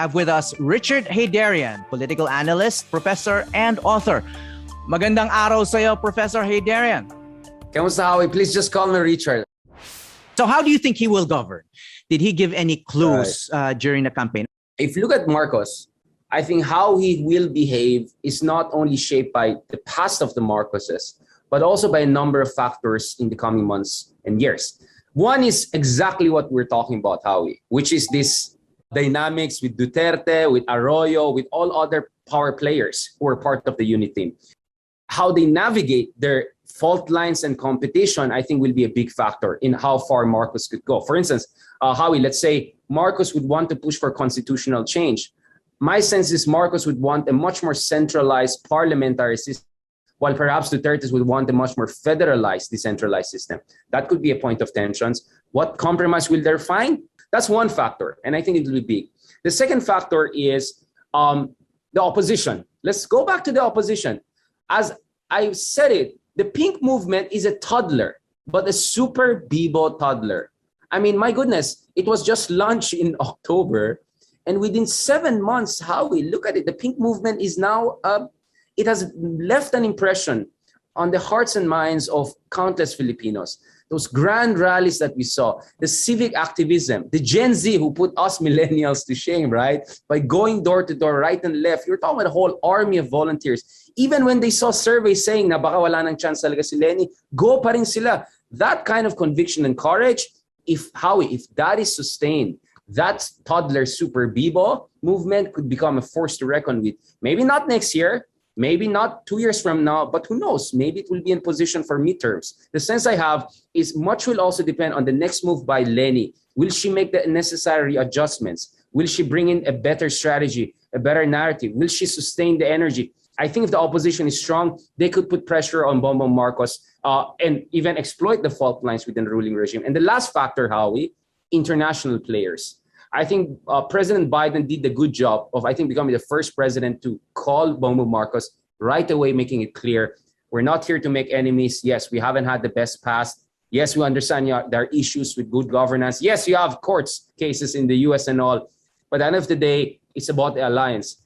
Have with us Richard Haydarian, political analyst, professor, and author. Magandang araw sa iyo, Professor Haydarian. Kamusta, Howie? Please just call me Richard. So how do you think he will govern? Did he give any clues during the campaign? If you look at Marcos, I think how he will behave is not only shaped by the past of the Marcoses, but also by a number of factors in the coming months and years. One is exactly what we're talking about, Howie, which is this dynamics with Duterte, with Arroyo, with all other power players who are part of the unit team. How they navigate their fault lines and competition, I think, will be a big factor in how far Marcos could go. For instance, Howie, let's say Marcos would want to push for constitutional change. My sense is Marcos would want a much more centralized parliamentary system, while perhaps Duterte would want a much more federalized, decentralized system. That could be a point of tensions. What compromise will they find? That's one factor, and I think it will be big. The second factor is the opposition. Let's go back to the opposition. As I said it, the pink movement is a toddler, but a super Bibo toddler. I mean, my goodness, it was just launched in October, and within 7 months, Howie, look at it, the pink movement is now, it has left an impression on the hearts and minds of countless Filipinos. Those grand rallies that we saw, the civic activism, the Gen Z who put us millennials to shame, right? By going door to door, right and left. You're talking about a whole army of volunteers. Even when they saw surveys saying na baka wala nang chance talaga si Lenny, go pa rin sila. That kind of conviction and courage, if that is sustained, that toddler super Bibo movement could become a force to reckon with. Maybe not next year, maybe not 2 years from now, but who knows? Maybe it will be in position for midterms. The sense I have is much will also depend on the next move by Lenny. Will she make the necessary adjustments? Will she bring in a better strategy, a better narrative? Will she sustain the energy? I think if the opposition is strong, they could put pressure on Bongbong Marcos and even exploit the fault lines within the ruling regime. And the last factor, Howie, international players. I think President Biden did the good job of, I think, becoming the first president to call Bongbong Marcos right away, making it clear, we're not here to make enemies. Yes, we haven't had the best past. Yes, we understand there are issues with good governance. Yes, you have courts cases in the US and all. But at the end of the day, it's about the alliance.